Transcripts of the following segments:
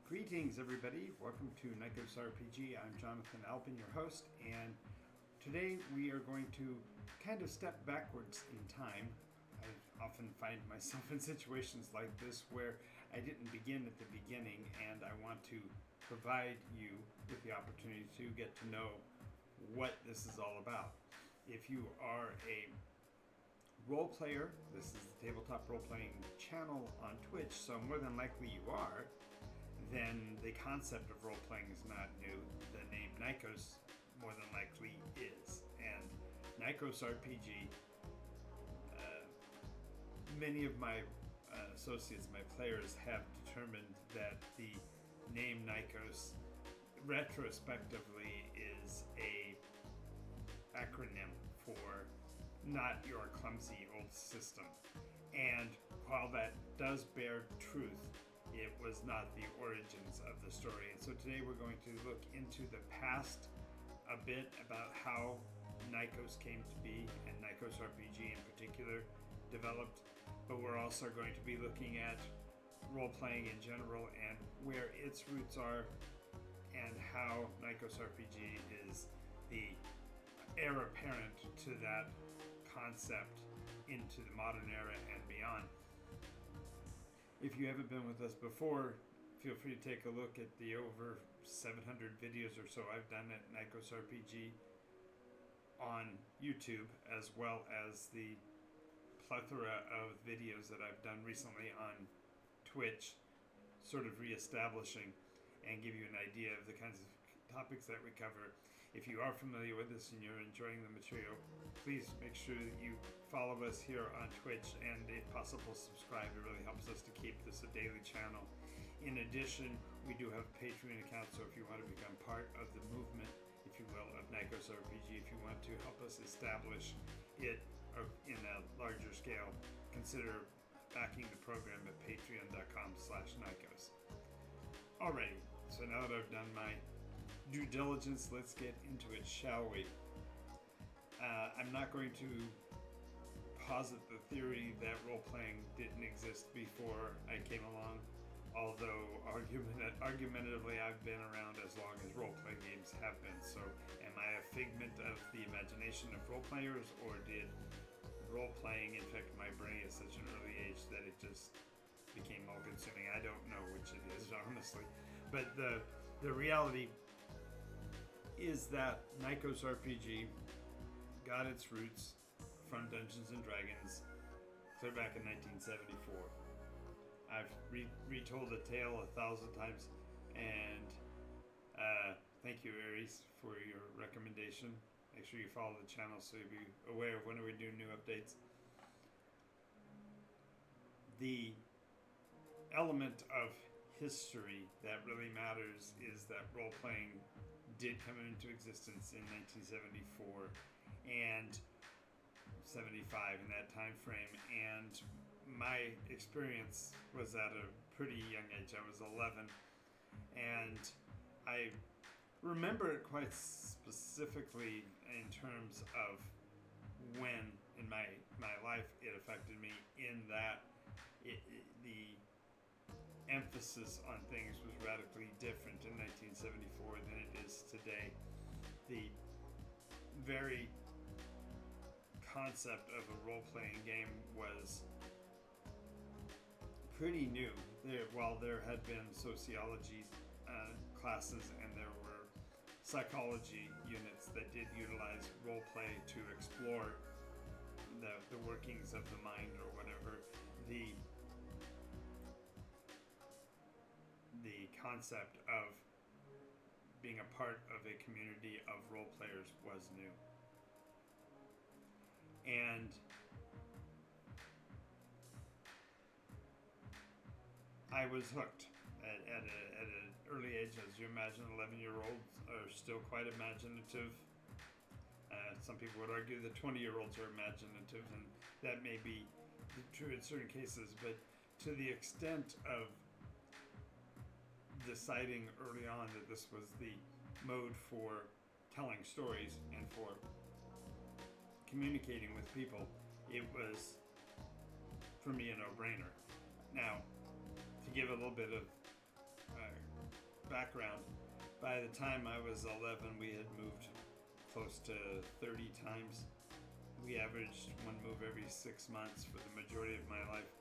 Greetings, everybody. Welcome to NycosRPG. I'm Jonathan Alpin, your host, and today we are going to kind of step backwards in time. I often find myself in situations like this where I didn't begin at the beginning, and I want to provide you with the opportunity to get to know what this is all about. If you are a role player, this is the tabletop role-playing channel on Twitch, so more than likely you are, then the concept of role-playing is not new. The name Nykos more than likely is. And NycosRPG, many of my associates, my players, have determined that the name Nykos retrospectively is a acronym for Not Your Clumsy Old System. And while that does bear truth, it was not the origins of the story. And so today we're going to look into the past a bit about how Nykos came to be, and NycosRPG in particular developed. But we're also going to be looking at role-playing in general and where its roots are, and how NycosRPG is the heir apparent to that concept into the modern era and beyond. If you haven't been with us before, feel free to take a look at the over 700 videos or so I've done at NycosRPG on YouTube, as well as the plethora of videos that I've done recently on Twitch, sort of reestablishing and give you an idea of the kinds of topics that we cover. If you are familiar with this and you're enjoying the material, please make sure that you follow us here on Twitch, and if possible subscribe. It really helps us to keep this a daily channel. In addition, we do have a Patreon account, so if you want to become part of the movement, if you will, of NycosRPG, if you want to help us establish it in a larger scale, consider backing the program at patreon.com/Nykos. Alrighty, so now that I've done my due diligence, let's get into it, shall we? I'm not going to posit the theory that role-playing didn't exist before I came along, although argumentatively I've been around as long as role-playing games have been. So am I a figment of the imagination of role-players, or did role-playing infect my brain at such an early age that it just became all-consuming? I don't know which it is, honestly. But the reality is that NycosRPG got its roots from Dungeons & Dragons clear back in 1974. I've retold the tale 1,000 times, and thank you, Aries, for your recommendation. Make sure you follow the channel so you'll be aware of when we do new updates. The element of history that really matters is that role-playing did come into existence in 1974 and 75, in that time frame, and my experience was at a pretty young age. I was 11, and I remember it quite specifically in terms of when in my life it affected me, in that the emphasis on things was radically different in 1974 than it is today. The very concept of a role-playing game was pretty new. While there had been sociology classes and there were psychology units that did utilize role-play to explore the workings of the mind or whatever, the concept of being a part of a community of role players was new. And I was hooked at an early age. As you imagine, 11-year-olds are still quite imaginative. Some people would argue that 20-year-olds are imaginative, and that may be true in certain cases, but to the extent of deciding early on that this was the mode for telling stories and for communicating with people, it was, for me, a no-brainer. Now, to give a little bit of background, by the time I was 11, we had moved close to 30 times. We averaged one move every 6 months for the majority of my life,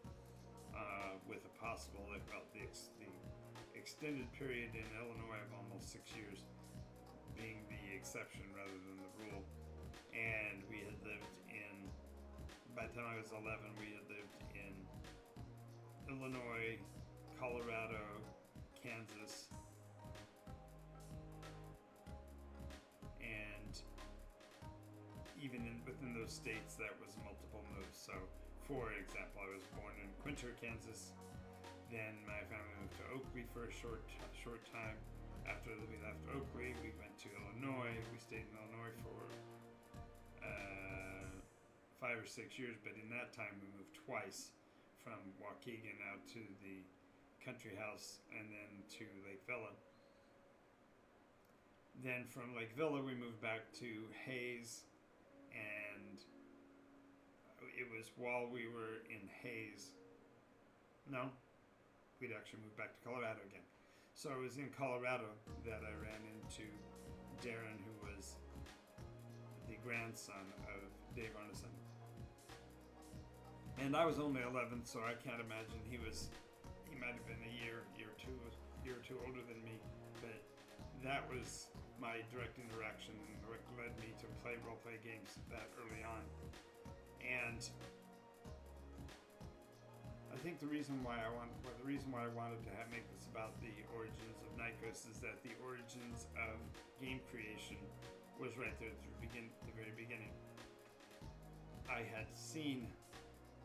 with a possible, the extended period in Illinois of almost 6 years being the exception rather than the rule. And we had lived in, by the time I was 11, we had lived in Illinois, Colorado, Kansas, and even within those states, that was multiple moves. So, for example, I was born in Quinter, Kansas. Then my family moved to Oakley for a short time. After we left Oakley, we went to Illinois. We stayed in Illinois for 5 or 6 years, but in that time we moved twice, from Waukegan out to the country house and then to Lake Villa. Then from Lake Villa we moved back to Hayes, and it was while we were in Hayes, no, we'd actually moved back to Colorado again. So it was in Colorado that I ran into Darren, who was the grandson of Dave Arneson. And I was only 11, so I can't imagine he might have been a year or two older than me, but that was my direct interaction and what led me to play role-play games that early on. And I think the reason why I wanted to make this about the origins of Nykos is that the origins of game creation was right there at the very beginning. I had seen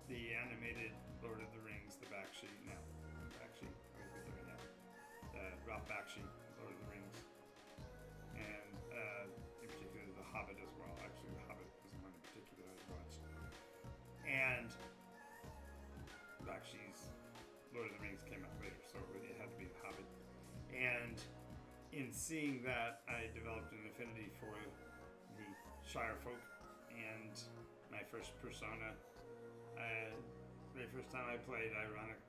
the animated Lord of the Rings, the Ralph Bakshi, Lord of the Rings, and in particular The Hobbit as well. Actually, The Hobbit was one in particular that I watched. And Bakshi's Lord of the Rings came out later, so it had to be The Hobbit. And in seeing that, I developed an affinity for the Shire folk, and my first persona, the first time I played,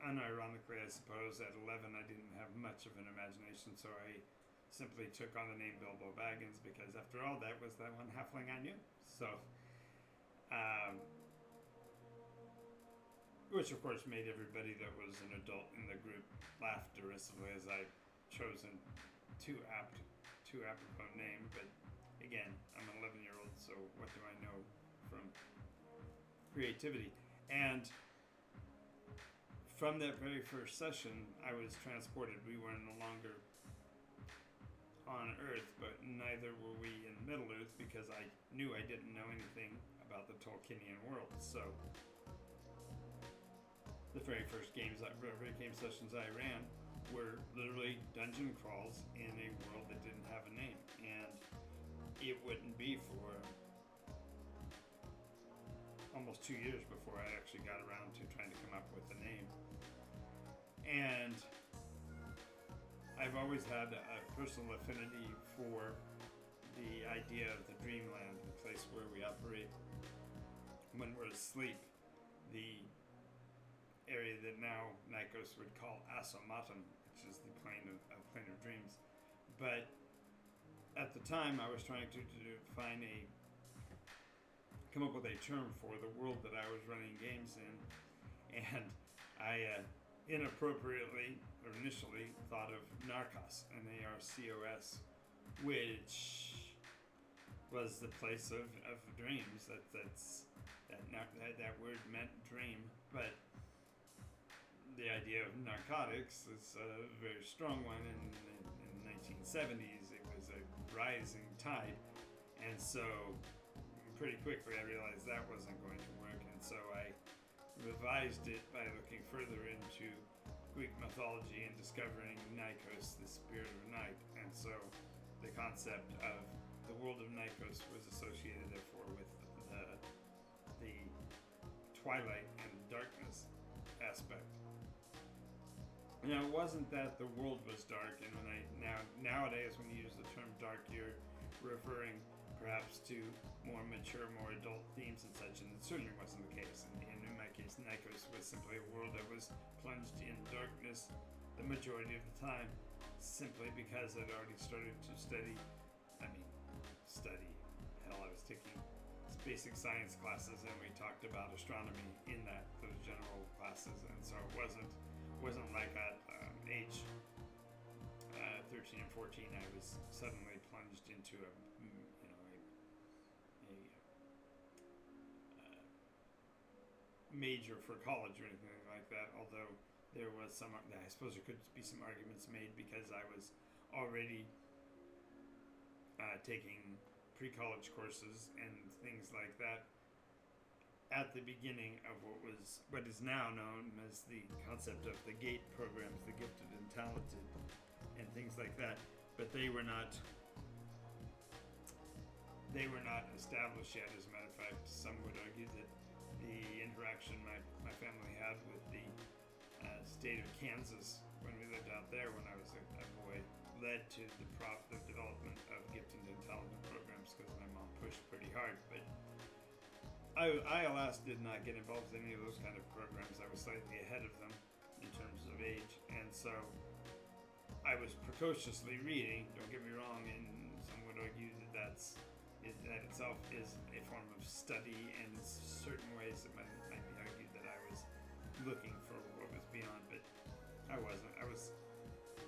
unironically I suppose, at 11 I didn't have much of an imagination, so I simply took on the name Bilbo Baggins, because after all, that was that one halfling I knew. So, which of course made everybody that was an adult in the group laugh derisively, as I chosen too apropos name. But again, I'm an 11-year-old, so what do I know from creativity? And from that very first session, I was transported. We were no longer on Earth, but neither were we in Middle Earth, because I knew I didn't know anything about the Tolkienian world. So the very first game sessions I ran were literally dungeon crawls in a world that didn't have a name, and it wouldn't be for almost 2 years before I actually got around to trying to come up with a name. And I've always had a personal affinity for the idea of the dreamland, the place where we operate when we're asleep, the area that now Nykos would call Asomatum, which is the plane of dreams. But at the time, I was trying to come up with a term for the world that I was running games in, and I inappropriately, or initially, thought of Narcos, Narcos, which was the place of dreams. That word meant dream, but the idea of narcotics is a very strong one. In the 1970s, it was a rising tide, and so pretty quickly I realized that wasn't going to work, and so I revised it by looking further into Greek mythology and discovering Nykos, the spirit of night. And so the concept of the world of Nykos was associated, therefore, with the twilight and darkness aspect. Now, it wasn't that the world was dark, and nowadays when you use the term dark, you're referring perhaps to more mature, more adult themes and such, and it certainly wasn't the case. And in my case, Nykos was simply a world that was plunged in darkness the majority of the time, simply because I'd already started to study. Hell, I was taking basic science classes, and we talked about astronomy in those general classes, and so it wasn't like at age 13 and 14 I was suddenly plunged into a major for college or anything like that. Although there was I suppose there could be some arguments made because I was already taking pre-college courses and things like that at the beginning of what is now known as the concept of the GATE programs, the gifted and talented, and things like that. But they were not established yet. As a matter of fact, some would argue that the interaction my family had with the state of Kansas when we lived out there when I was a boy led to the development of gifted and talented programs, because my mom pushed pretty hard. But I, alas, did not get involved in any of those kind of programs. I was slightly ahead of them in terms of age, and so I was precociously reading. Don't get me wrong, and some would argue that that itself is a form of study, and in certain ways it might be argued that I was looking for what was beyond, but I wasn't. I was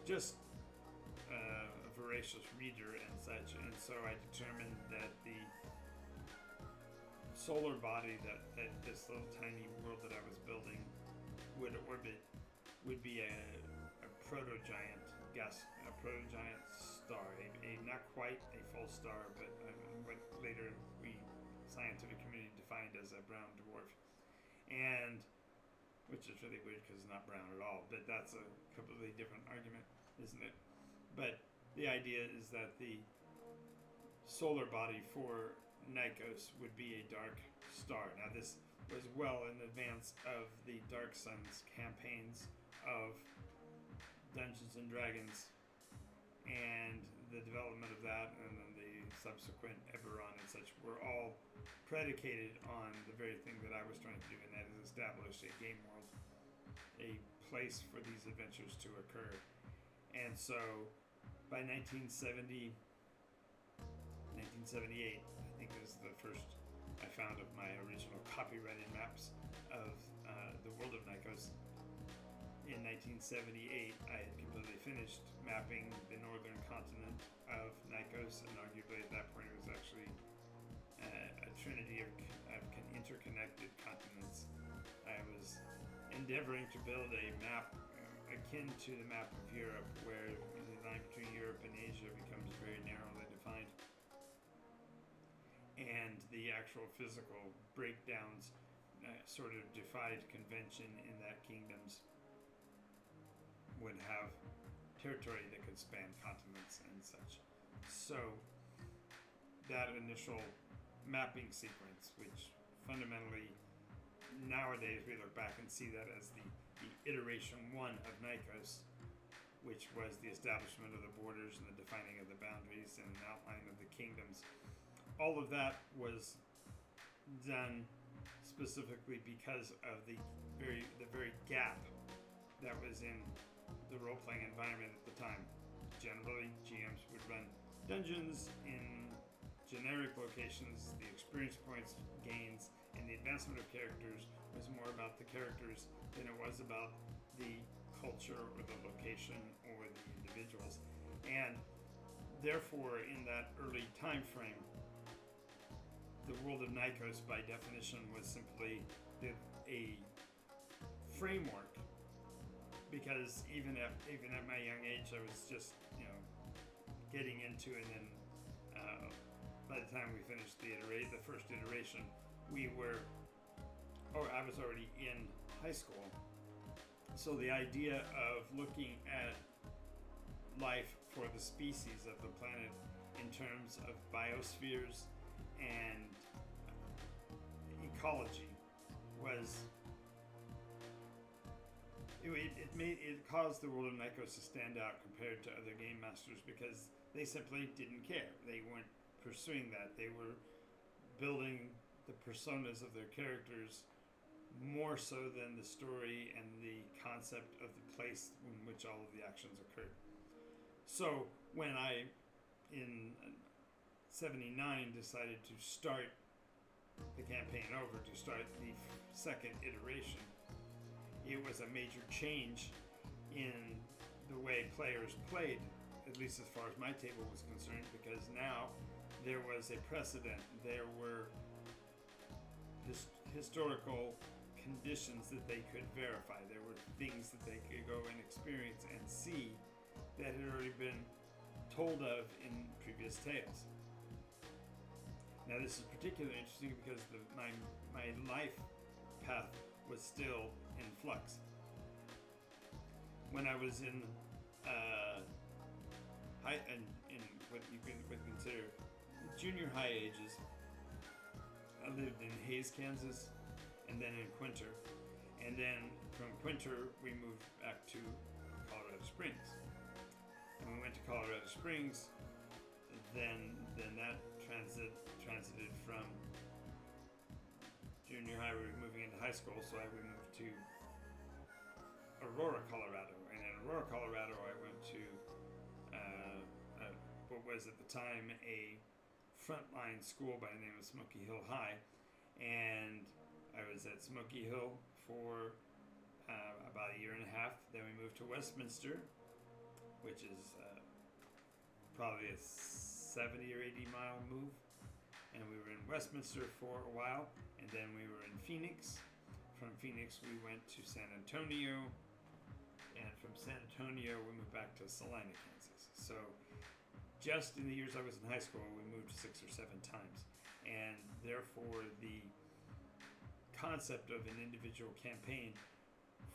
just a voracious reader and such, and so I determined that the solar body that this little tiny world that I was building would orbit would be a proto-giant star, not quite a full star, but what later we scientific community defined as a brown dwarf, and which is really weird because it's not brown at all, but that's a completely different argument, isn't it? But the idea is that the solar body for Nykos would be a dark star. Now this was well in advance of the Dark Suns campaigns of Dungeons and Dragons and the development of that, and then the subsequent Eberron and such were all predicated on the very thing that I was trying to do, and that is establish a game world, a place for these adventures to occur. And so by 1978, I think is the first I found of my original copyrighted maps of the world of Nykos. In 1978, I had completely finished mapping the northern continent of Nykos, and arguably at that point it was actually a trinity of interconnected continents. I was endeavoring to build a map akin to the map of Europe, where the line between Europe and Asia becomes very narrowly defined, and the actual physical breakdowns sort of defied convention in that kingdoms would have territory that could span continents and such. So that initial mapping sequence, which fundamentally nowadays we look back and see that as the iteration 1 of Nykos, which was the establishment of the borders and the defining of the boundaries and an outline of the kingdoms. All of that was done specifically because of the very gap that was in the role-playing environment at the time. Generally, GMs would run dungeons in generic locations. The experience points gains and the advancement of characters was more about the characters than it was about the culture or the location or the individuals. And therefore, in that early time frame, the world of Nykos, by definition, was simply a framework. Because even at my young age, I was just getting into it, and then by the time we finished the first iteration, I was already in high school. So the idea of looking at life for the species of the planet in terms of biospheres and ecology was. It caused the world of Nykos to stand out compared to other game masters because they simply didn't care. They weren't pursuing that. They were building the personas of their characters more so than the story and the concept of the place in which all of the actions occurred. So when I, in '79, decided to start the campaign over, to start the second iteration, it was a major change in the way players played, at least as far as my table was concerned, because now there was a precedent. There were historical conditions that they could verify. There were things that they could go and experience and see that had already been told of in previous tales. Now this is particularly interesting because my life path was still in flux. When I was in in what you would consider junior high ages, I lived in Hays, Kansas, and then in Quinter. And then from Quinter, we moved back to Colorado Springs. And we went to Colorado Springs, then that transited from junior high, we were moving into high school, so we moved to Aurora, Colorado. And in Aurora, Colorado, I went to what was at the time a frontline school by the name of Smoky Hill High. And I was at Smoky Hill for about a year and a half. Then we moved to Westminster, which is probably a 70 or 80 mile move. And we were in Westminster for a while, and then we were in Phoenix. From Phoenix, we went to San Antonio, and from San Antonio, we moved back to Salina, Kansas. So just in the years I was in high school, we moved 6 or 7 times. And therefore, the concept of an individual campaign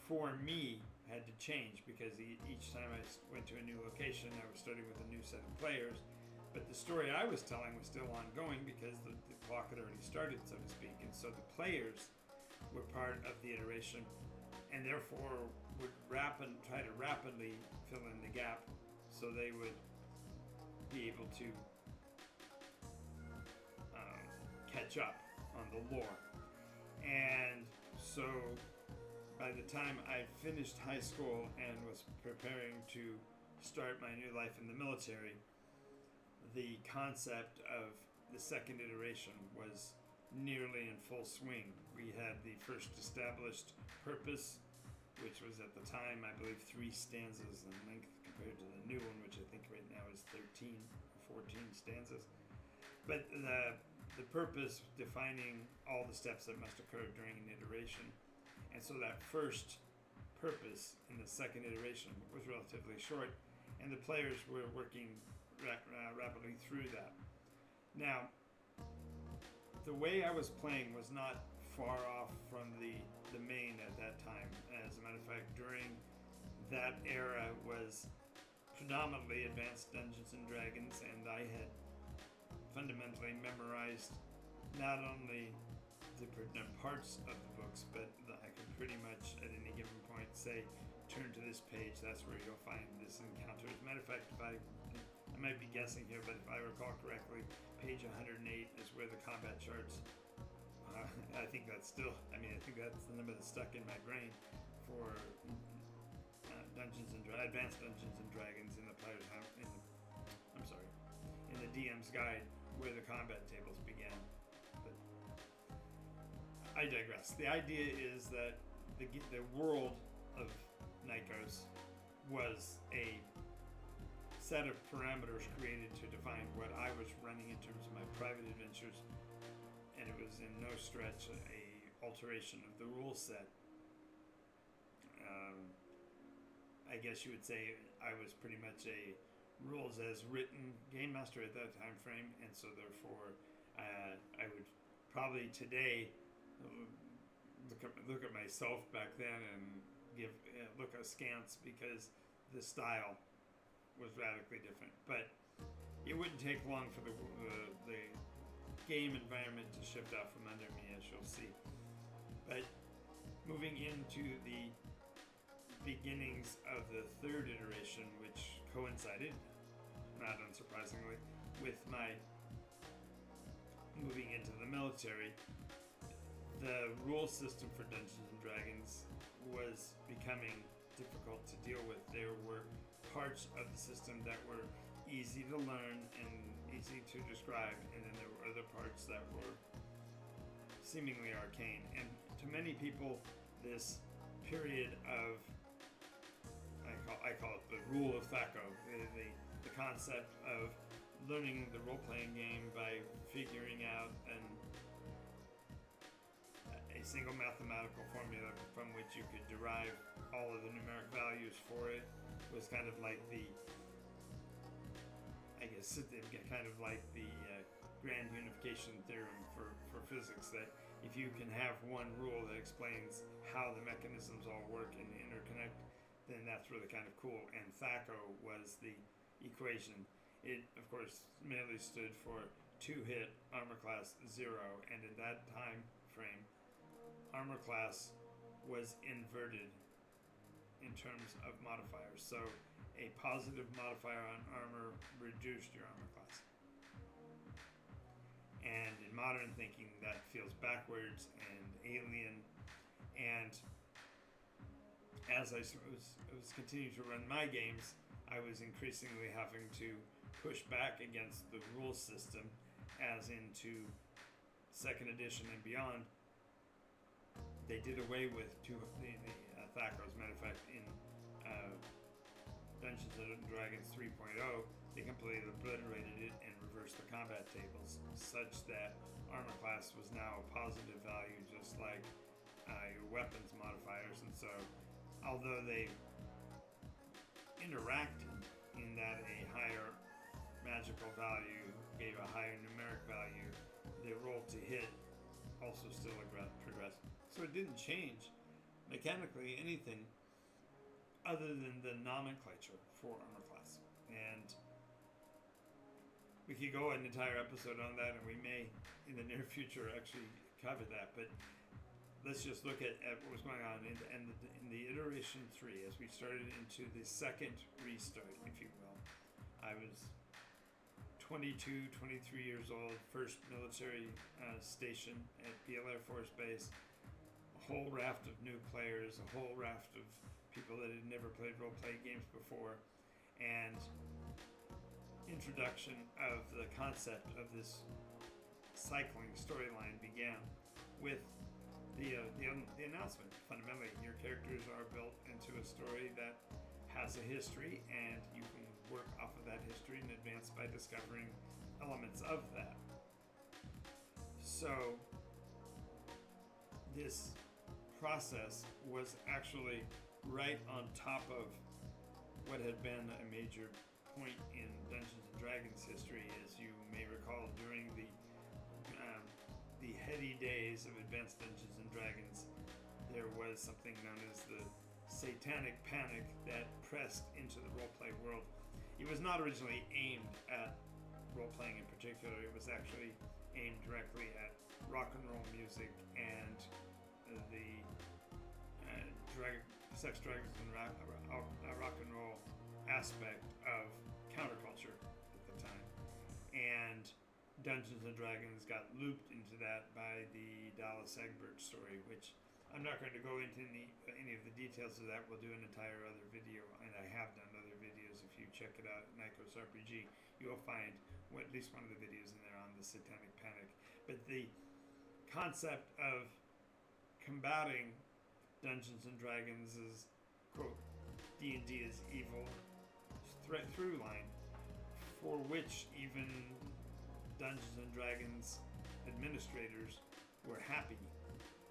for me had to change, because each time I went to a new location, I was starting with a new set of players. But the story I was telling was still ongoing because the clock had already started, so to speak. And so the players were part of the iteration, and therefore would try to rapidly fill in the gap so they would be able to catch up on the lore. And so by the time I finished high school and was preparing to start my new life in the military, the concept of the second iteration was nearly in full swing. We had the first established purpose, which was at the time, I believe, 3 stanzas in length compared to the new one, which I think right now is 13 or 14 stanzas. But the purpose defining all the steps that must occur during an iteration. And so that first purpose in the second iteration was relatively short, and the players were working rapidly through that. Now, the way I was playing was not far off from the main at that time. As a matter of fact, during that era was predominantly Advanced Dungeons and Dragons, and I had fundamentally memorized not only the pertinent parts of the books, but I could pretty much at any given point say, turn to this page, that's where you'll find this encounter. As a matter of fact, I might be guessing here, but if I recall correctly, page 108 is where the combat charts, I think that's still, I think that's the number that's stuck in my brain for Advanced Dungeons and Dragons in the player's in the DM's guide, where the combat tables began. But I digress. The idea is that the world of Nykos was a set of parameters created to define what I was running in terms of my private adventures, and it was in no stretch a alteration of the rule set. I guess you would say I was pretty much a rules as written game master at that time frame, and so therefore I would probably today look at myself back then and look askance, because the style was radically different. But it wouldn't take long for the game environment to shift out from under me, as you'll see. But moving into the beginnings of the third iteration, which coincided, not unsurprisingly, with my moving into the military, the rule system for Dungeons and Dragons was becoming difficult to deal with. There were parts of the system that were easy to learn and easy to describe, and then there were other parts that were seemingly arcane. And to many people, this period of, I call it the rule of THACO, the concept of learning the role-playing game by figuring out a single mathematical formula from which you could derive all of the numeric values for it, was kind of like the, I guess, kind of like the grand unification theorem for physics, that if you can have one rule that explains how the mechanisms all work and interconnect, then that's really kind of cool. And THACO was the equation. It, of course, mainly stood for 2-hit armor class 0, and in that time frame, armor class was inverted in terms of modifiers. So a positive modifier on armor reduced your armor class. And in modern thinking, that feels backwards and alien. And as I was continuing to run my games, I was increasingly having to push back against the rule system, as into 2nd edition and beyond. They did away with the THACO. As a matter of fact, in Dungeons & Dragons 3.0, they completely obliterated it and reversed the combat tables, such that armor class was now a positive value, just like your weapons modifiers. And so, although they interacted in that a higher magical value gave a higher numeric value, the roll to hit also still progressed. So it didn't change mechanically anything other than the nomenclature for armor class. And we could go an entire episode on that, and we may in the near future actually cover that. But let's just look at what was going on in the iteration 3, as we started into the second restart, if you will. I was 22, 23 years old, first military station at Beale Air Force Base. A whole raft of new players, a whole raft of people that had never played role-play games before, and introduction of the concept of this cycling storyline began with the announcement. Fundamentally, your characters are built into a story that has a history, and you can work off of that history and advance by discovering elements of that. So this process was actually right on top of what had been a major point in Dungeons & Dragons history. As you may recall, during the heady days of Advanced Dungeons & Dragons, there was something known as the Satanic Panic that pressed into the role-play world. It was not originally aimed at role-playing in particular. It was actually aimed directly at rock and roll music and the sex, drugs, and rock and roll aspect of counterculture at the time. And Dungeons & Dragons got looped into that by the Dallas Egbert story, which I'm not going to go into any of the details of that. We'll do an entire other video, and I have done other videos. If you check it out at NycosRPG, you'll find at least one of the videos in there on the Satanic Panic. But the concept of combating Dungeons & Dragons is, quote, D&D is evil threat through line, for which even Dungeons & Dragons administrators were happy.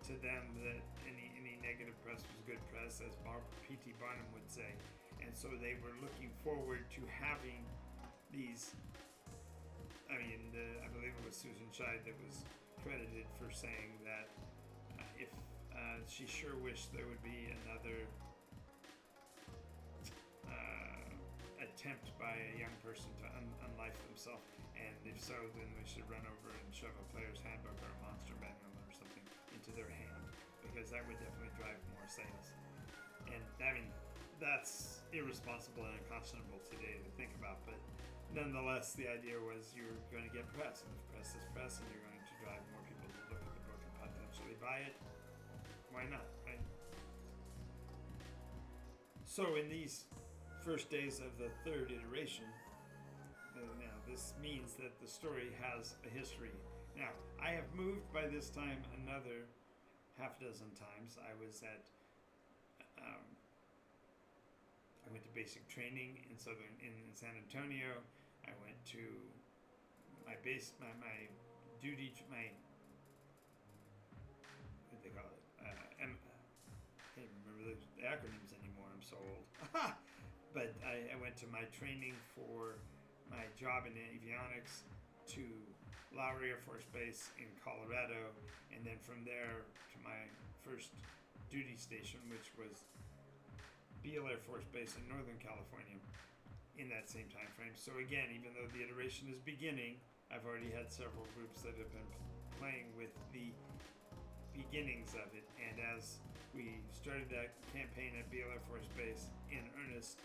To them, that any negative press was good press, as P.T. Barnum would say. And so they were looking forward to having these, I believe it was Susan Scheid that was credited for saying that if she sure wished there would be another attempt by a young person to unlife themselves, and if so, then we should run over and shove a player's handbook or a monster manual or something into their hand, because that would definitely drive more sales. And that's irresponsible and unconscionable today to think about, but nonetheless, the idea was you're going to get press, and if press is press, and you're going to drive more people to look at the book and potentially buy it, why not, right? So in these first days of the third iteration. Now, this means that the story has a history. Now, I have moved by this time another half dozen times. I was at, I went to basic training in San Antonio. I went to my duty, what do they call it? I can't remember the acronyms anymore. I'm so old. But I went to my training for my job in avionics to Lowry Air Force Base in Colorado, and then from there to my first duty station, which was Beale Air Force Base in Northern California in that same time frame. So again, even though the iteration is beginning, I've already had several groups that have been playing with the beginnings of it, and as we started that campaign at Beale Air Force Base in earnest,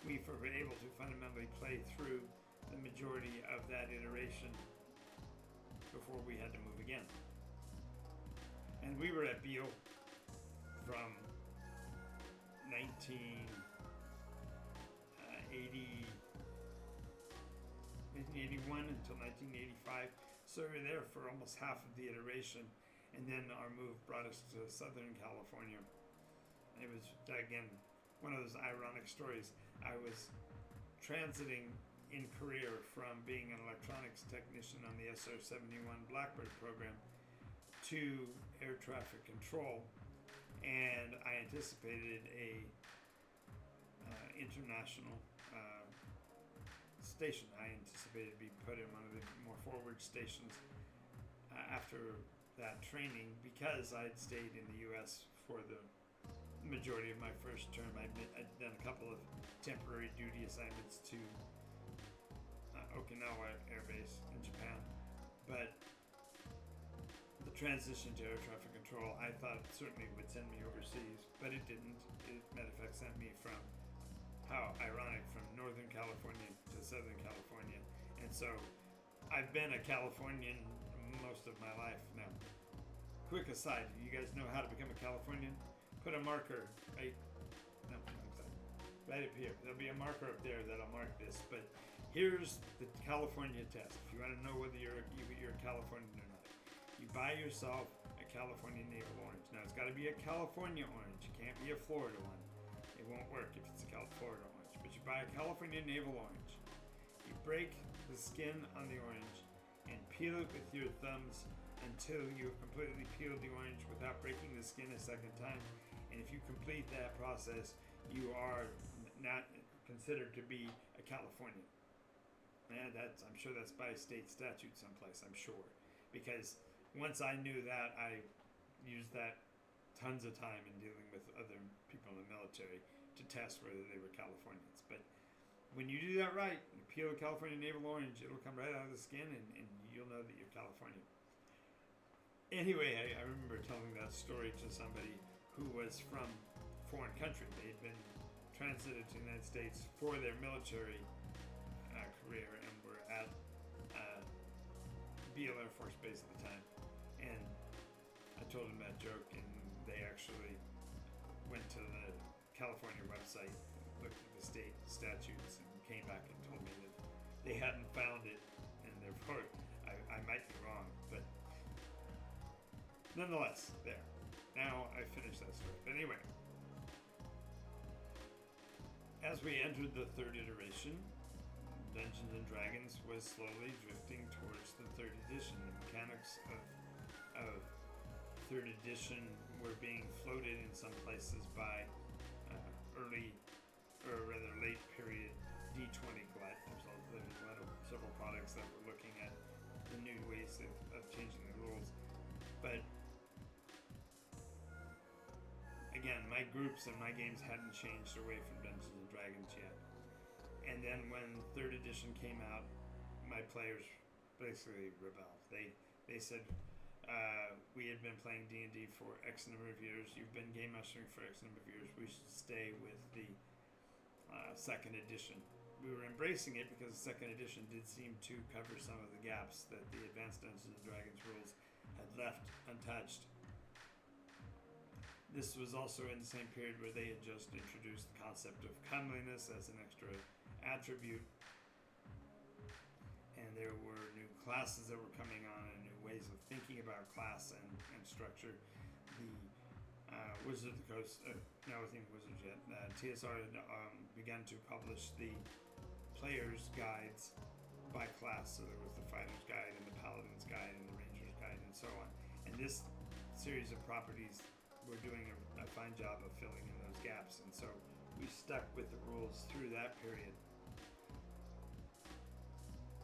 we were able to fundamentally play through the majority of that iteration before we had to move again. And we were at Beale from 1981 until 1985. So we were there for almost half of the iteration, and then our move brought us to Southern California. And it was, again, one of those ironic stories. I was transiting in career from being an electronics technician on the SR-71 Blackbird program to air traffic control, and I anticipated a international station. I anticipated to be put in one of the more forward stations after that training, because I'd stayed in the U.S. for the majority of my first term. I'd done a couple of temporary duty assignments to Okinawa Air Base in Japan, but the transition to air traffic control I thought certainly would send me overseas, but it didn't. It, matter of fact, sent me from, how ironic, from Northern California to Southern California. And so I've been a Californian most of my life now. Quick aside, you guys know how to become a Californian? Put a marker right up here. There'll be a marker up there that'll mark this, but here's the California test. If you want to know whether you're a Californian or not, you buy yourself a California navel orange. Now, it's got to be a California orange. It can't be a Florida one. It won't work if it's a Florida orange. But you buy a California navel orange. You break the skin on the orange and peel it with your thumbs until you've completely peeled the orange without breaking the skin a second time. And if you complete that process, you are not considered to be a Californian. And I'm sure that's by state statute someplace, I'm sure. Because once I knew that, I used that tons of time in dealing with other people in the military to test whether they were Californians. But when you do that right, you peel a California navel orange, it'll come right out of the skin, and you'll know that you're Californian. Anyway, I remember telling that story to somebody who was from a foreign country. They'd been transited to the United States for their military career and were at Beale Air Force Base at the time. And I told them that joke, and they actually went to the California website, looked at the state statutes, and came back and told me that they hadn't found it, and therefore I might be wrong, but nonetheless, there. Now I finished that story. But anyway, as we entered the third iteration, Dungeons and Dragons was slowly drifting towards the third edition. The mechanics of third edition were being floated in some places by early, or rather late period D20 glut. There's several products that were looking at the new ways of changing the rules. But again, my groups and my games hadn't changed away from Dungeons and Dragons yet. And then when third edition came out, my players basically rebelled. They said, we had been playing D&D for X number of years. You've been game mastering for X number of years. We should stay with the second edition. We were embracing it because the second edition did seem to cover some of the gaps that the Advanced Dungeons and Dragons rules had left untouched. This was also in the same period where they had just introduced the concept of comeliness as an extra attribute. And there were new classes that were coming on and new ways of thinking about class and structure. The Wizards of the Coast, no, I think Wizards yet, TSR had begun to publish the player's guides by class. So there was the Fighter's Guide and the Paladin's Guide and the Ranger's Guide and so on. And this series of properties were doing a fine job of filling in those gaps. And so we stuck with the rules through that period.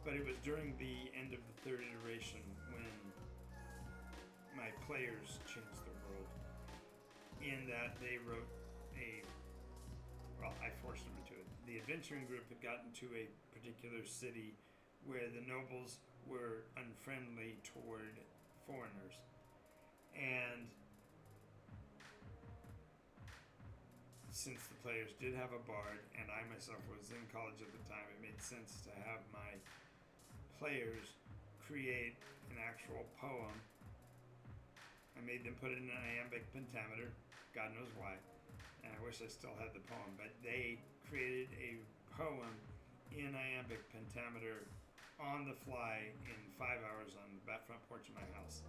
But it was during the end of the third iteration when my players changed the world, in that they wrote I forced them into it. The adventuring group had gotten to a particular city where the nobles were unfriendly toward foreigners. And since the players did have a bard, and I myself was in college at the time, it made sense to have my players create an actual poem. I made them put it in an iambic pentameter, God knows why, and I wish I still had the poem, but they created a poem in iambic pentameter on the fly in 5 hours on the back front porch of my house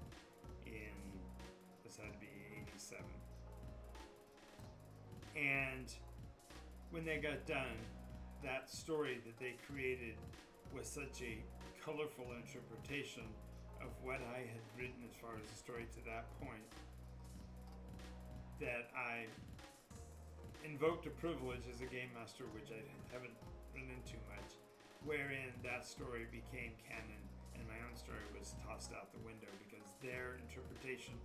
in, this had to be 87. And when they got done, that story that they created was such a colorful interpretation of what I had written as far as the story to that point, that I invoked a privilege as a game master, which I haven't run into much, wherein that story became canon and my own story was tossed out the window because their interpretation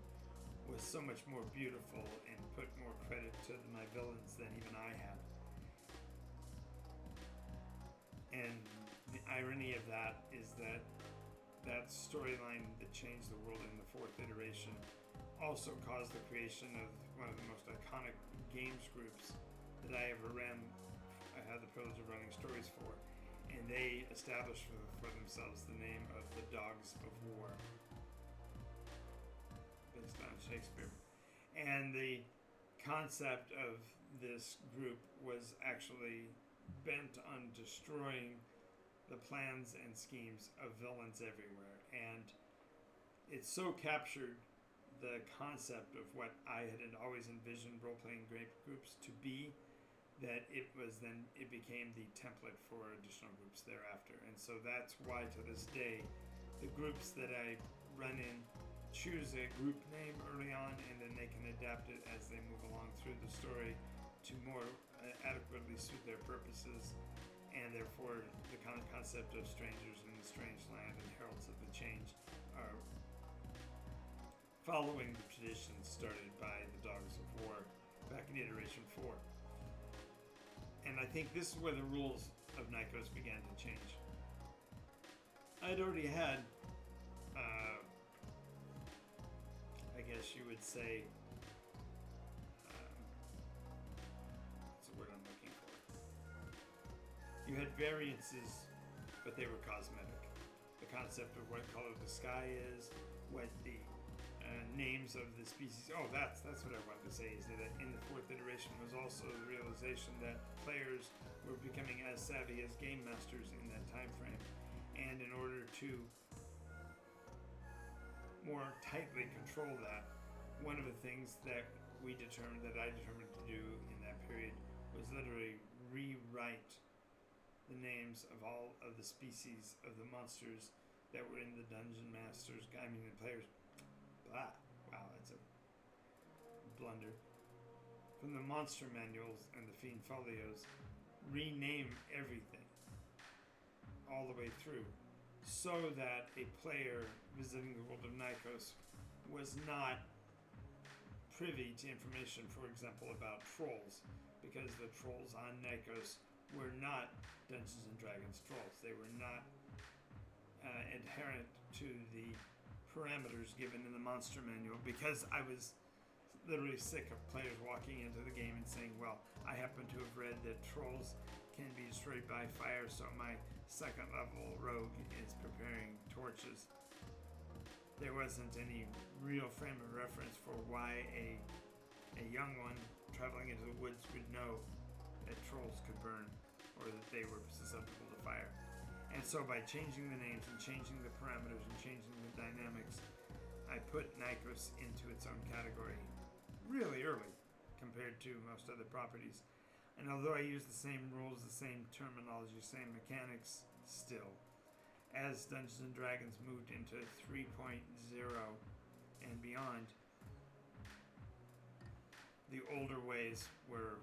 was so much more beautiful and put more credit to my villains than even I had. And the irony of that is that that storyline that changed the world in the fourth iteration also caused the creation of one of the most iconic games groups that I ever ran. I had the privilege of running stories for, and they established for themselves the name of the Dogs of War, based on Shakespeare. And the concept of this group was actually bent on destroying the plans and schemes of villains everywhere. And it so captured the concept of what I had always envisioned role-playing groups to be, that it became the template for additional groups thereafter. And so that's why to this day, the groups that I run in choose a group name early on, and then they can adapt it as they move along through the story to more adequately suit their purposes. And therefore, the kind of concept of strangers in the strange land and heralds of the change are following the traditions started by the Dogs of War back in iteration 4. And I think this is where the rules of Nykos began to change. I'd already had, I guess you would say, what's the word I'm looking for? You had variances, but they were cosmetic. The concept of what color the sky is, what the names of the species. Oh, that's what I wanted to say, is that in the fourth iteration was also the realization that players were becoming as savvy as game masters in that time frame. And in order to more tightly control that, one of the things that I determined to do in that period was literally rewrite the names of all of the species of the monsters that were in the Dungeon Master's Guide. I mean, the players. Wow, that's a blunder. From the monster manuals and the Fiend Folios, rename everything all the way through, so that a player visiting the world of Nykos was not privy to information, for example, about trolls, because the trolls on Nykos were not Dungeons and Dragons trolls. They were not adherent to the parameters given in the monster manual, because I was literally sick of players walking into the game and saying, well, I happen to have read that trolls can be destroyed by fire, so my second level rogue is preparing torches. There wasn't any real frame of reference for why a a young one traveling into the woods would know that trolls could burn or that they were susceptible to fire. And so by changing the names and changing the parameters and changing the dynamics, I put Nykos into its own category really early compared to most other properties. And although I use the same rules, the same terminology, same mechanics still, as Dungeons & Dragons moved into 3.0 and beyond, the older ways were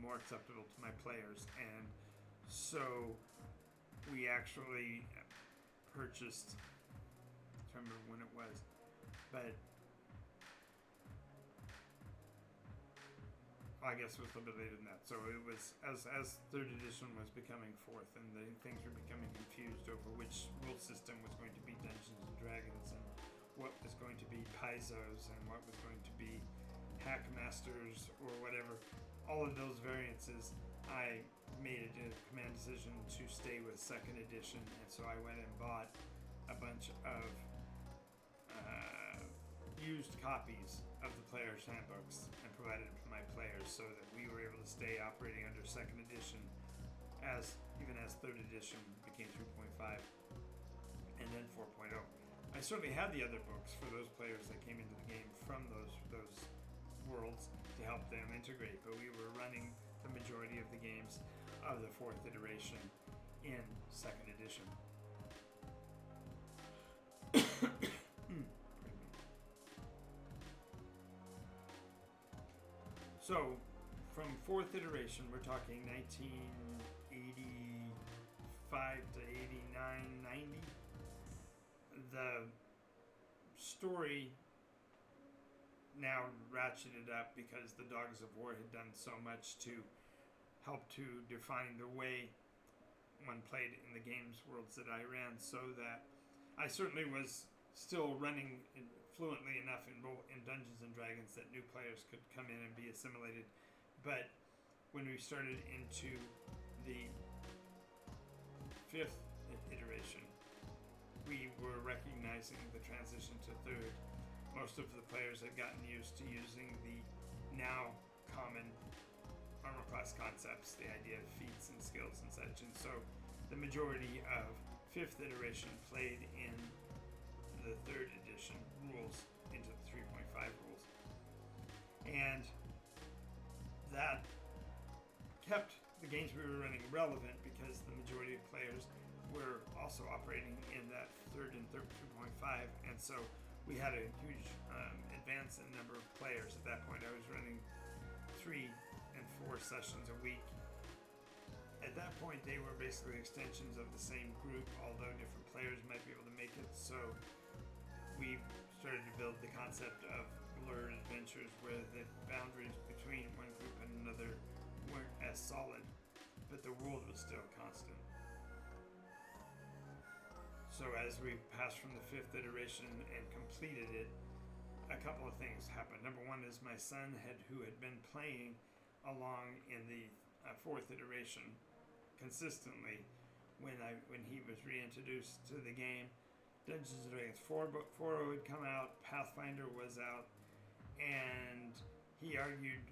more acceptable to my players, and so we actually purchased, I can't remember when it was, but I guess it was a little bit later than that. So it was as third edition was becoming fourth, and things were becoming confused over which rule system was going to be Dungeons and Dragons, and what was going to be Paizo's, and what was going to be Hackmasters or whatever. All of those variances, I made a command decision to stay with second edition, and so I went and bought a bunch of used copies of the players' handbooks and provided them to my players so that we were able to stay operating under second edition even as third edition became 3.5 and then 4.0. I certainly had the other books for those players that came into the game from those worlds to help them integrate, but we were running the majority of the games of the fourth iteration in second edition. So, from fourth iteration, we're talking 1985 to 89, 90. The story now ratcheted up because the Dogs of War had done so much to help to define the way one played in the games worlds that I ran, so that I certainly was still running fluently enough in Dungeons and Dragons that new players could come in and be assimilated. But when we started into the fifth iteration, we were recognizing the transition to third. Most of the players had gotten used to using the now common armor class concepts, the idea of feats and skills and such, and so the majority of fifth iteration played in the third edition rules into the 3.5 rules, and that kept the games we were running relevant because the majority of players were also operating in that third and 3.5, and so we had a huge advance in number of players. At that point I was running 3 and 4 sessions a week. At that point they were basically extensions of the same group, although different players might be able to make it, so we started to build the concept of blurred adventures where the boundaries between one group and another weren't as solid, but the world was still constant. So as we passed from the fifth iteration and completed it, a couple of things happened. Number one is my son who had been playing along in the fourth iteration consistently when he was reintroduced to the game. Dungeons & Dragons 4.0 had come out, Pathfinder was out, and he argued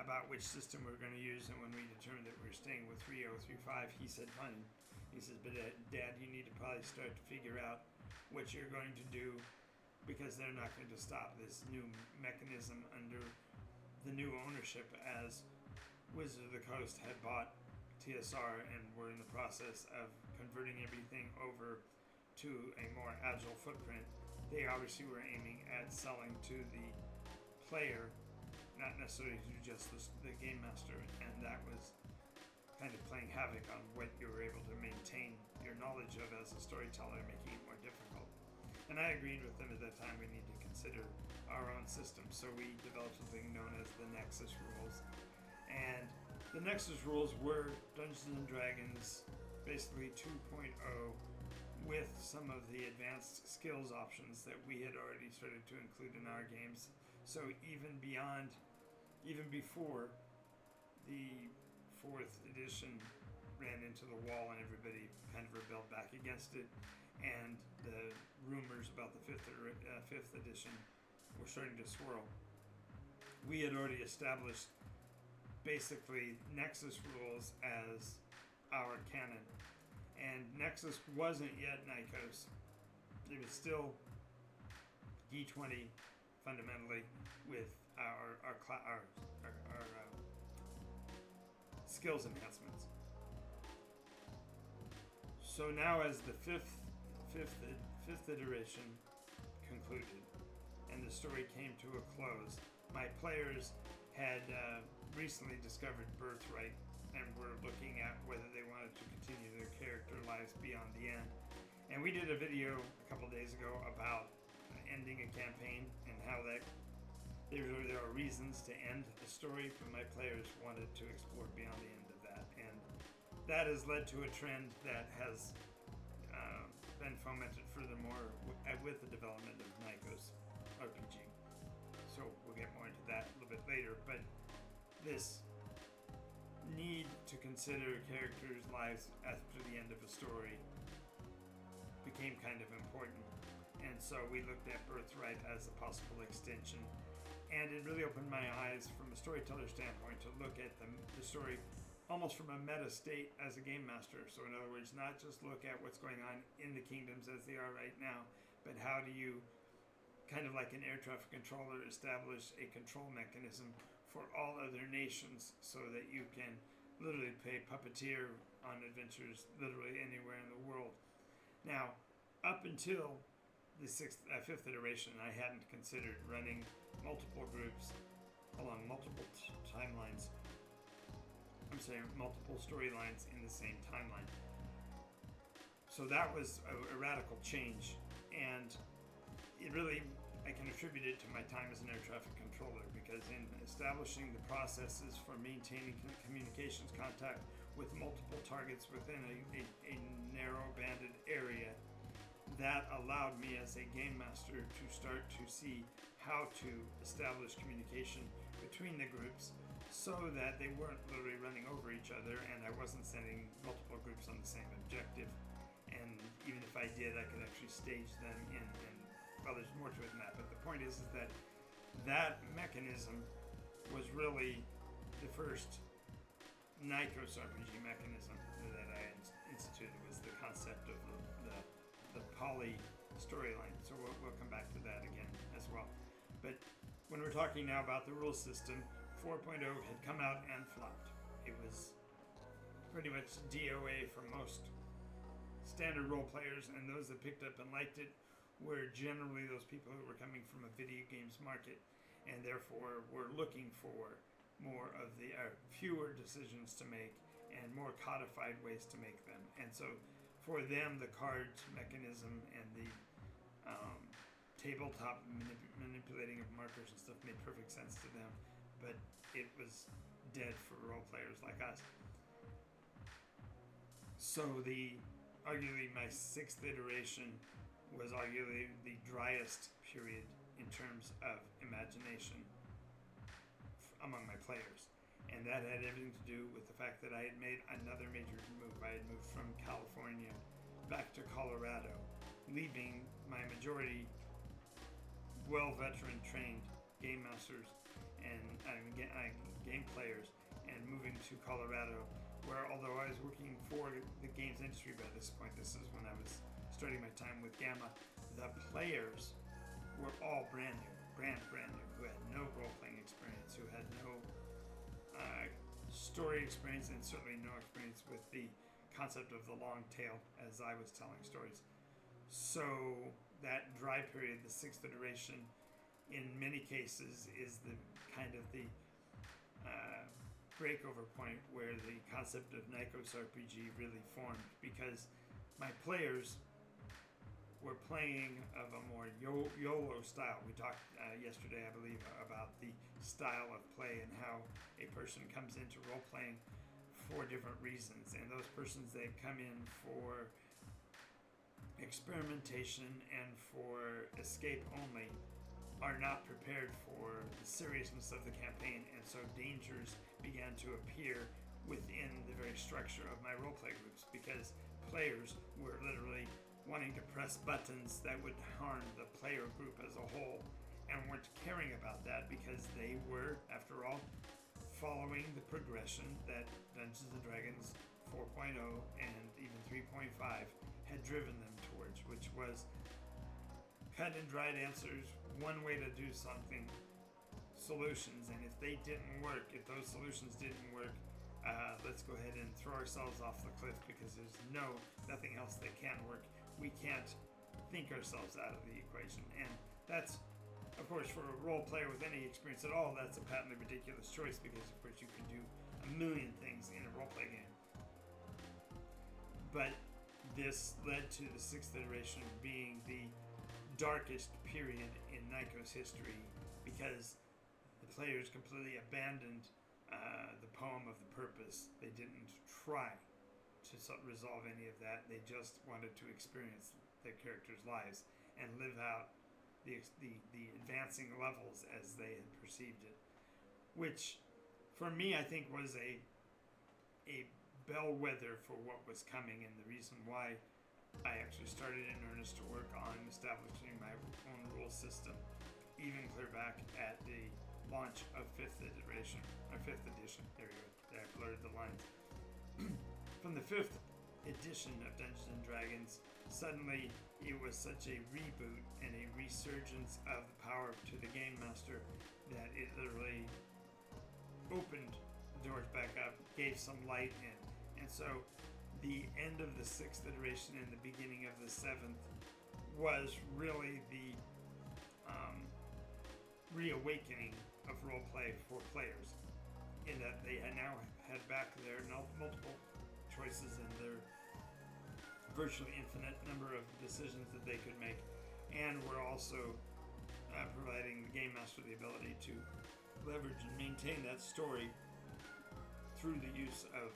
about which system we were going to use, and when we determined that we were staying with 3.0, 3.5, he said, fine. He says, but Dad, you need to probably start to figure out what you're going to do, because they're not going to stop this new mechanism under the new ownership, as Wizards of the Coast had bought TSR and were in the process of converting everything over to a more agile footprint. They obviously were aiming at selling to the player, not necessarily to just the game master, and that was kind of playing havoc on what you were able to maintain your knowledge of as a storyteller, making it more difficult. And I agreed with them at that time we need to consider our own system, so we developed something known as the Nexus rules. And the Nexus rules were Dungeons & Dragons basically 2.0 with some of the advanced skills options that we had already started to include in our games. So even before the fourth edition ran into the wall and everybody kind of rebelled back against it, and the rumors about the fifth edition were starting to swirl, we had already established basically Nexus rules as our canon. And Nexus wasn't yet Nycos. It was still D20 fundamentally with our skills enhancements. So now, as the fifth iteration concluded and the story came to a close, my players had recently discovered Birthright and were looking at whether they wanted to continue their character lives beyond the end. And we did a video a couple days ago about ending a campaign and how that there are reasons to end a story, but my players wanted to explore beyond the end of that. And that has led to a trend that has been fomented furthermore with the development of NycosRPG. So we'll get more into that a little bit later, but this need to consider characters' lives after the end of a story became kind of important. And so we looked at Birthright as a possible extension. And it really opened my eyes from a storyteller standpoint to look at the story almost from a meta state as a game master. So in other words, not just look at what's going on in the kingdoms as they are right now, but how do you, kind of like an air traffic controller, establish a control mechanism for all other nations so that you can literally pay puppeteer on adventures literally anywhere in the world. Now, up until the fifth iteration, I hadn't considered running multiple groups along multiple timelines. I'm saying multiple storylines in the same timeline. So that was a radical change, and it really, I can attribute it to my time as an air traffic controller, because in establishing the processes for maintaining communications contact with multiple targets within a narrow banded area, that allowed me as a game master to start to see how to establish communication between the groups so that they weren't literally running over each other and I wasn't sending multiple groups on the same objective. And even if I did, I could actually stage them in, and well, there's more to it than that, but the point is that that mechanism was really the first NycosRPG mechanism that I instituted, was the concept of the poly storyline. So we'll come back to that again as well. But when we're talking now about the rule system, 4.0 had come out and flopped. It was pretty much DOA for most standard role players, and those that picked up and liked it were generally those people who were coming from a video games market and therefore were looking for more of the fewer decisions to make and more codified ways to make them. And so for them, the cards mechanism and the tabletop manipulating of markers and stuff made perfect sense to them, but it was dead for role players like us. So arguably my sixth iteration was arguably the driest period in terms of imagination among my players. And that had everything to do with the fact that I had made another major move. I had moved from California back to Colorado, leaving my majority veteran trained game masters and game players, and moving to Colorado, where although I was working for the games industry by this point, this is when I was starting my time with Gamma, the players were all brand new, who had no role-playing experience, who had no story experience, and certainly no experience with the concept of the long tail as I was telling stories. So that dry period, the sixth iteration, in many cases is the kind of the breakover point where the concept of NycosRPG really formed, because my players were playing of a more YOLO style. We talked yesterday, I believe, about the style of play and how a person comes into role-playing for different reasons. And those persons, they come in for experimentation and for escape only, are not prepared for the seriousness of the campaign, and so dangers began to appear within the very structure of my roleplay groups, because players were literally wanting to press buttons that would harm the player group as a whole, and weren't caring about that because they were, after all, following the progression that Dungeons & Dragons 4.0 and even 3.5 had driven them towards, which was cut and dried answers, one way to do something, solutions, and if they didn't work, if those solutions didn't work, let's go ahead and throw ourselves off the cliff because there's nothing else that can work. We can't think ourselves out of the equation, and that's, of course, for a role player with any experience at all, that's a patently ridiculous choice because, of course, you can do a million things in a role play game. But this led to the 6th iteration being the darkest period in Nycos history because the players completely abandoned the poem of the purpose. They didn't try to resolve any of that. They just wanted to experience their characters' lives and live out the advancing levels as they had perceived it, which for me I think was a bellwether for what was coming, and the reason why I actually started in earnest to work on establishing my own rule system, even clear back at the launch of 5th edition. There we go. There, I blurred the lines. From the 5th edition of Dungeons and Dragons, suddenly it was such a reboot and a resurgence of the power to the game master that it literally opened the doors back up, gave some light in, and so the end of the 6th iteration and the beginning of the 7th was really the reawakening of roleplay for players, in that they now had back their multiple choices and their virtually infinite number of decisions that they could make, and were also providing the game master the ability to leverage and maintain that story through the use of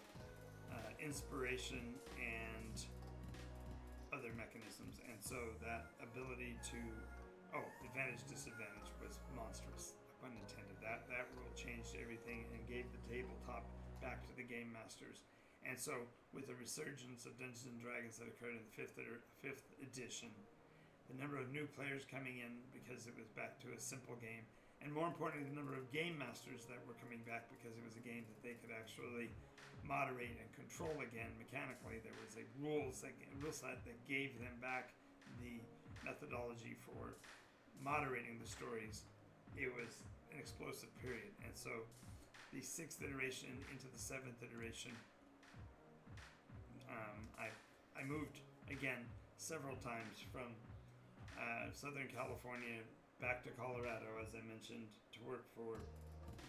inspiration and other mechanisms. And so that ability to advantage disadvantage was monstrous, pun intended. That rule changed everything and gave the tabletop back to the game masters. And so with the resurgence of Dungeons and Dragons that occurred in the 5th edition, the number of new players coming in because it was back to a simple game, and more importantly, the number of game masters that were coming back because it was a game that they could actually moderate and control again mechanically. There was a rule set that gave them back the methodology for moderating the stories. It was an explosive period, and so the 6th iteration into the 7th iteration, I moved again several times from Southern California back to Colorado, as I mentioned, to work for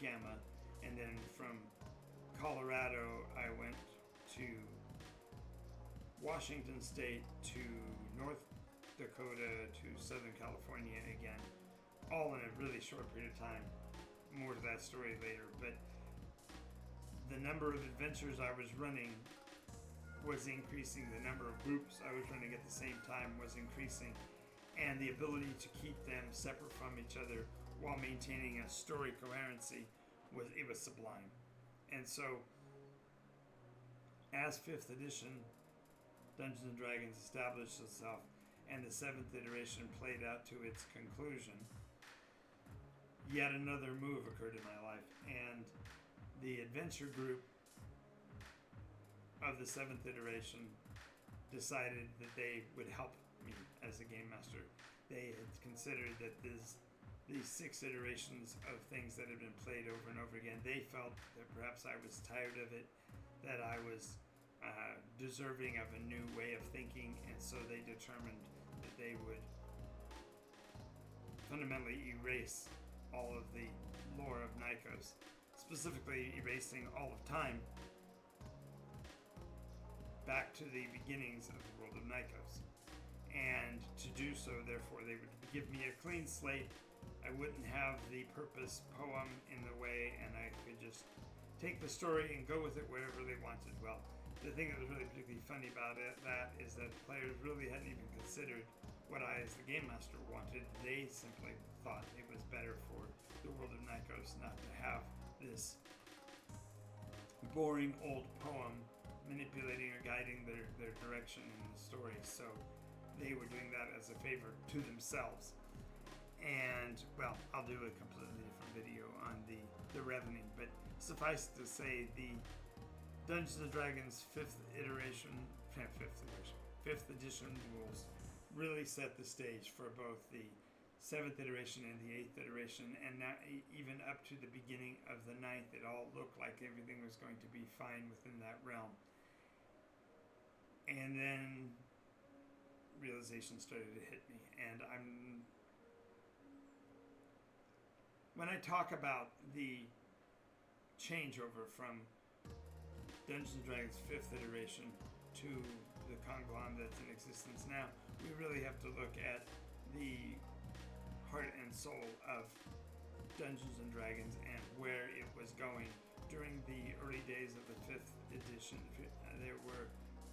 Gamma, and then from Colorado I went to Washington State, to North Dakota, to Southern California again, all in a really short period of time. More to that story later, but the number of adventures I was running was increasing, the number of groups I was running at the same time was increasing, and the ability to keep them separate from each other while maintaining a story coherency was sublime. And so as 5th edition Dungeons and Dragons established itself and the 7th iteration played out to its conclusion, yet another move occurred in my life, and the adventure group of the 7th iteration decided that they would help me as a game master. They had considered that these 6 iterations of things that had been played over and over again, they felt that perhaps I was tired of it, that I was deserving of a new way of thinking, and so they determined that they would fundamentally erase all of the lore of Nycos, specifically erasing all of time back to the beginnings of the world of Nycos. And to do so, therefore, they would give me a clean slate. I wouldn't have the purpose poem in the way, and I could just take the story and go with it wherever they wanted. Well, the thing that was really particularly funny about that is that the players really hadn't even considered what I, as the game master, wanted. They simply thought it was better for the world of Nycos not to have this boring old poem manipulating or guiding their direction in the story. So they were doing that as a favor to themselves. And, well, I'll do a completely different video on the revenue, but suffice to say, the Dungeons & Dragons 5th edition rules really set the stage for both the 7th iteration and the 8th iteration, and now even up to the beginning of the 9th, it all looked like everything was going to be fine within that realm. And then realization started to hit me, and when I talk about the changeover from Dungeons & Dragons 5th iteration to the conglomerate that's in existence now, we really have to look at the heart and soul of Dungeons & Dragons and where it was going during the early days of the 5th edition. There were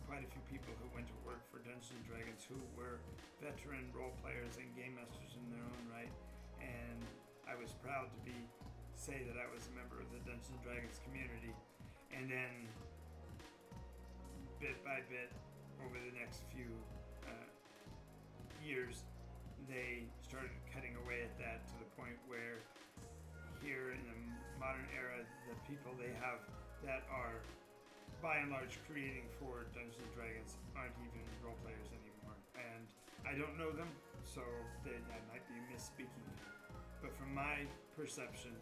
quite a few people who went to work for Dungeons & Dragons who were veteran role players and game masters in their own right, and I was proud to say that I was a member of the Dungeons & Dragons community. And then bit by bit over the next few years, they started cutting away at that to the point where here in the modern era, the people they have that are by and large creating for Dungeons & Dragons aren't even role players anymore. And I don't know them, so I might be misspeaking here. But from my perception,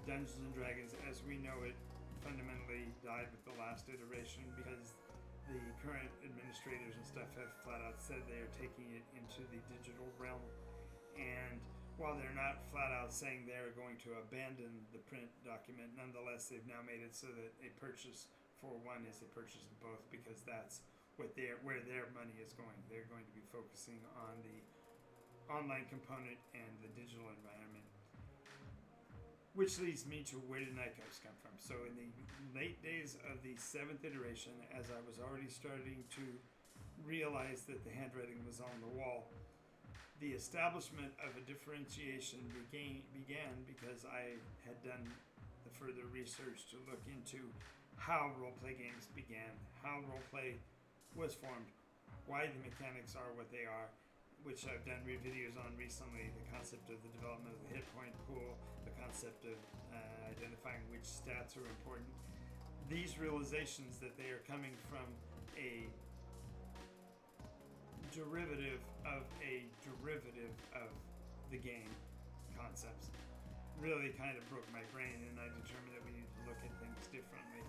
Dungeons & Dragons as we know it fundamentally died with the last iteration because the current administrators and stuff have flat out said they are taking it into the digital realm. And while they're not flat out saying they're going to abandon the print document, nonetheless they've now made it so that a purchase for one is a purchase of both, because that's where their money is going. They're going to be focusing on the online component and the digital environment. Which leads me to where did Nykos come from? So in the late days of the 7th iteration, as I was already starting to realize that the handwriting was on the wall, the establishment of a differentiation began because I had done the further research to look into how roleplay games began, how roleplay was formed, why the mechanics are what they are, which I've done videos on recently, the concept of the development of the hit point pool, the concept of identifying which stats are important. These realizations that they are coming from a derivative of the game concepts really kind of broke my brain, and I determined that we need to look at things differently.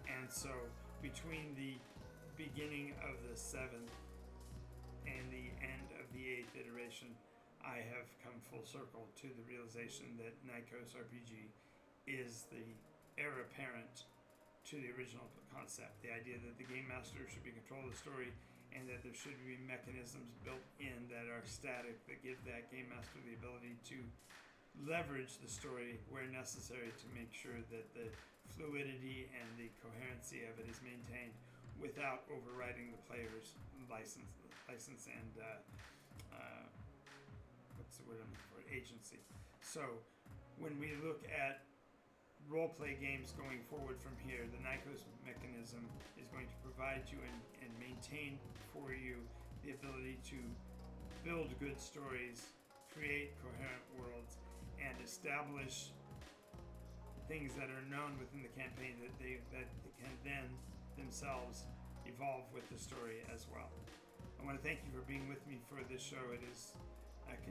And so between the beginning of the 7th and the end of the 8th iteration, I have come full circle to the realization that NycosRPG is the heir apparent to the original concept. The idea that the game master should be in control of the story and that there should be mechanisms built in that are static that give that game master the ability to leverage the story where necessary to make sure that the fluidity and the coherency of it is maintained without overriding the player's license and what's the word I'm looking for? Agency. So when we look at roleplay games going forward from here, the Nykos mechanism is going to provide you and maintain for you the ability to build good stories, create coherent worlds, and establish things that are known within the campaign that can then themselves evolve with the story as well. I want to thank you for being with me for this show. It is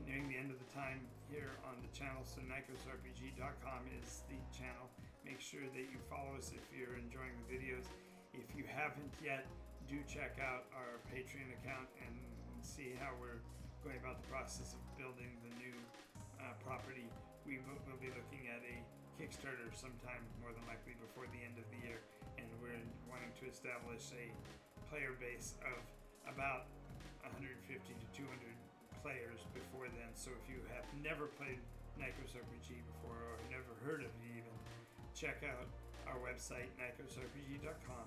nearing the end of the time here on the channel, so NycosRPG.com is the channel. Make sure that you follow us if you're enjoying the videos. If you haven't yet, do check out our Patreon account and see how we're going about the process of building the new property. We will be looking at a Kickstarter sometime, more than likely before the end of the year, and we're wanting to establish a player base of about 150 to 200 players before then. So if you have never played NycosRPG before or never heard of it even, check out our website, NycosRPG.com.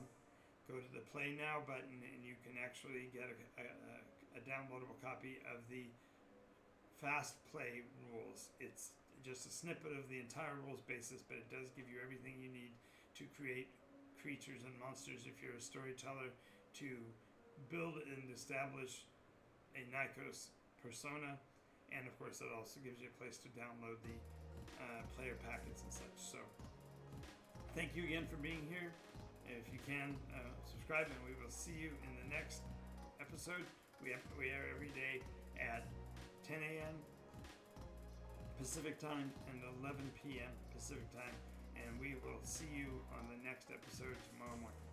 Go to the Play Now button and you can actually get a downloadable copy of the Fast Play rules. It's just a snippet of the entire rules basis, but it does give you everything you need to create creatures and monsters if you're a storyteller, to build and establish a Nykos persona, And of course, it also gives you a place to download the player packets and such. So thank you again for being here. If you can, subscribe, and we will see you in the next episode. We air every day at 10 a.m. Pacific time and 11 p.m. Pacific time. And we will see you on the next episode tomorrow morning.